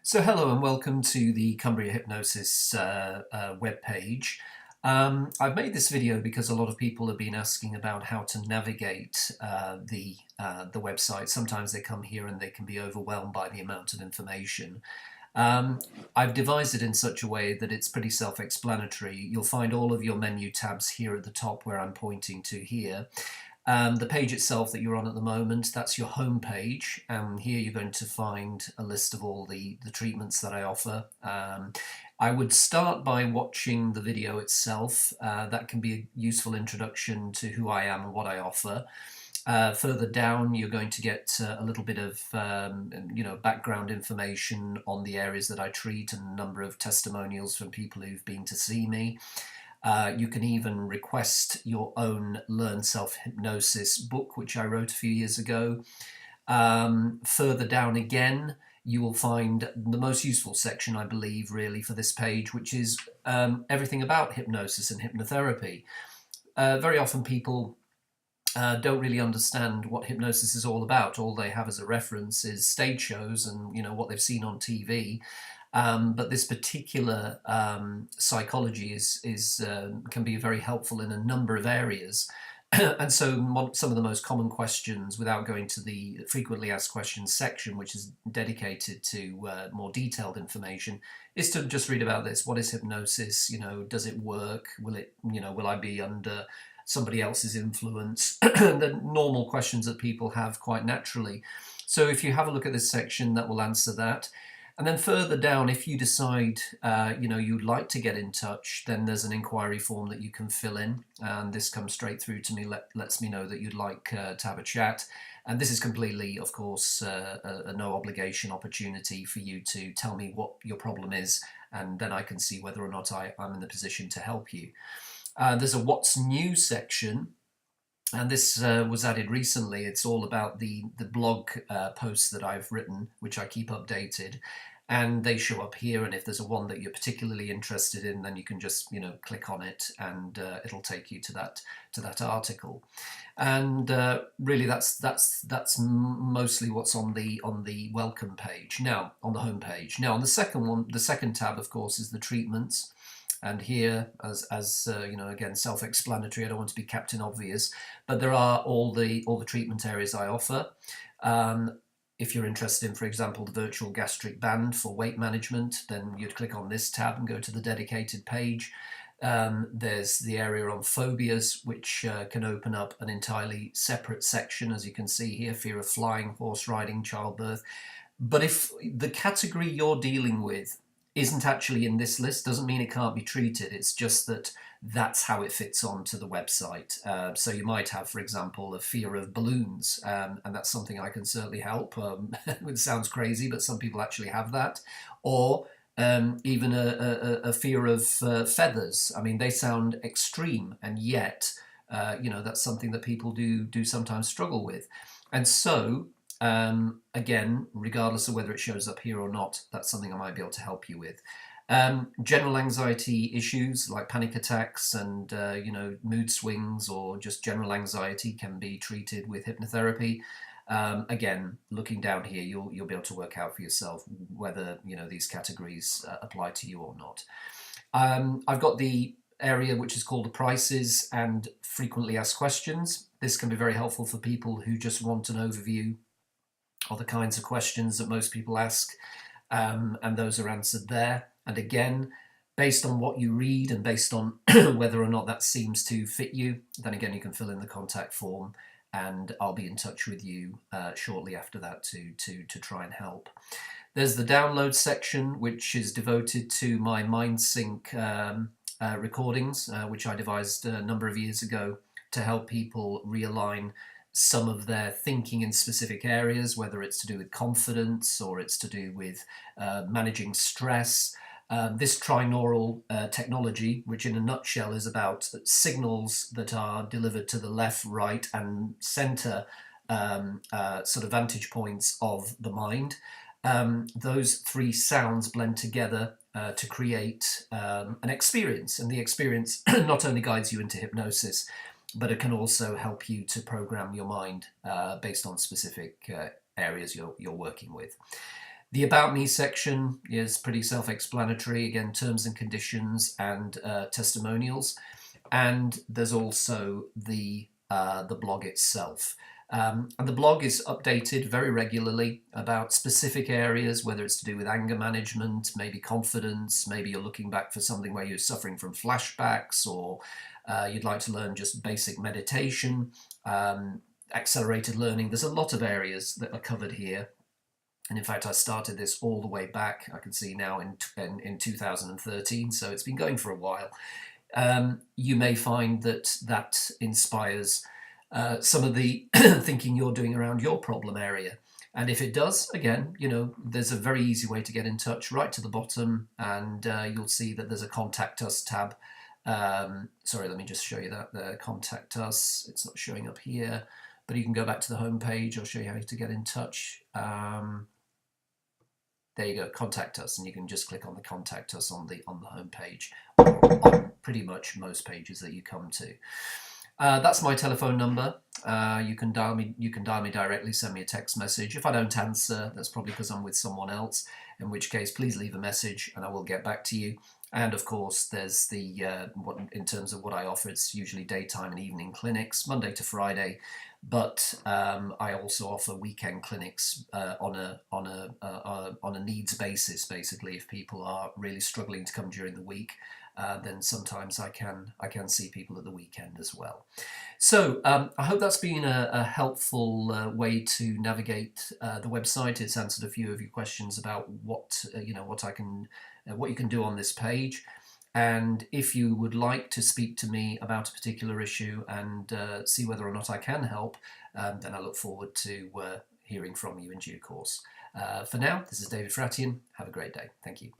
So hello and welcome to the Cumbria Hypnosis webpage. I've made this video because a lot of people have been asking about how to navigate the website. Sometimes they come here and they can be overwhelmed by the amount of information. I've devised it in such a way that it's pretty self-explanatory. You'll find all of your menu tabs here at the top where I'm pointing to here. The page itself that you're on at the moment, that's your home page. Here you're going to find a list of all the treatments that I offer. I would start by watching the video itself. That can be a useful introduction to who I am and what I offer. Further down, you're going to get a little bit of background information on the areas that I treat and a number of testimonials from people who've been to see me. You can even request your own Learn Self-Hypnosis book, which I wrote a few years ago. Further down again, you will find the most useful section, I believe, really, for this page, which is everything about hypnosis and hypnotherapy. Very often people don't really understand what hypnosis is all about. All they have as a reference is stage shows and what they've seen on TV. But this particular psychology can be very helpful in a number of areas. And so some of the most common questions, without going to the frequently asked questions section, which is dedicated to more detailed information, is to just read about this. What is hypnosis? Does it work? Will I be under somebody else's influence? The normal questions that people have quite naturally. So if you have a look at this section, that will answer that. And then further down, if you decide, you'd like to get in touch, then there's an inquiry form that you can fill in. And this comes straight through to me, lets me know that you'd like to have a chat. And this is completely, of course, a no obligation opportunity for you to tell me what your problem is. And then I can see whether or not I'm in the position to help you. There's a What's New section. And this was added recently. It's all about the blog posts that I've written, which I keep updated. And they show up here. And if there's one that you're particularly interested in, then you can just click on it, and it'll take you to that article. And really, that's mostly what's on the welcome page. Now, on the home page. Now, on the second one, the second tab, of course, is the treatments. And here, as again, self-explanatory. I don't want to be Captain Obvious, but there are all the treatment areas I offer. If you're interested in, for example, the virtual gastric band for weight management, then you'd click on this tab and go to the dedicated page. There's the area on phobias, which can open up an entirely separate section, as you can see here: fear of flying, horse riding, childbirth. But if the category you're dealing with isn't actually in this list, doesn't mean it can't be treated. It's just that that's how it fits onto the website. So you might have, for example, a fear of balloons, and that's something I can certainly help. It sounds crazy, but some people actually have that. Or even a fear of feathers. I mean, they sound extreme, and yet, that's something that people do sometimes struggle with. And so, again, regardless of whether it shows up here or not, that's something I might be able to help you with. General anxiety issues like panic attacks and mood swings, or just general anxiety, can be treated with hypnotherapy. Again, looking down here, you'll be able to work out for yourself whether these categories apply to you or not. I've got the area which is called the prices and frequently asked questions. This can be very helpful for people who just want an overview of the kinds of questions that most people ask, and those are answered there. And again, based on what you read and based on whether or not that seems to fit you, then again you can fill in the contact form, and I'll be in touch with you shortly after that to try and help. There's the download section, which is devoted to my MindSync recordings, which I devised a number of years ago to help people realign some of their thinking in specific areas, whether it's to do with confidence or it's to do with managing stress. This trinaural technology, which in a nutshell is about signals that are delivered to the left, right, and center sort of vantage points of the mind. Those three sounds blend together to create an experience, and the experience not only guides you into hypnosis, but it can also help you to program your mind based on specific areas you're working with. The About Me section is pretty self-explanatory. Again, terms and conditions and testimonials. And there's also the blog itself. And the blog is updated very regularly about specific areas, whether it's to do with anger management, maybe confidence, maybe you're looking back for something where you're suffering from flashbacks, or you'd like to learn just basic meditation, accelerated learning. There's a lot of areas that are covered here. And in fact, I started this all the way back, I can see now, in 2013, so it's been going for a while. You may find that inspires some of the thinking you're doing around your problem area. And if it does, again, there's a very easy way to get in touch right to the bottom, and you'll see that there's a Contact Us tab. Sorry, let me just show you that there. Contact Us. It's not showing up here, but you can go back to the home page. I'll show you how to get in touch. There you go, Contact Us, and you can just click on the Contact Us on the home page, on pretty much most pages that you come to. That's my telephone number. You can dial me. You can dial me directly. Send me a text message. If I don't answer, that's probably because I'm with someone else. In which case, please leave a message, and I will get back to you. And of course, there's the in terms of what I offer, it's usually daytime and evening clinics, Monday to Friday. But I also offer weekend clinics on a needs basis. Basically, if people are really struggling to come during the week, then sometimes I can see people at the weekend as well. So I hope that's been a helpful way to navigate the website. It's answered a few of your questions about what what you can do on this page. And if you would like to speak to me about a particular issue and see whether or not I can help, then I look forward to hearing from you in due course. For now, this is David Faratian. Have a great day. Thank you.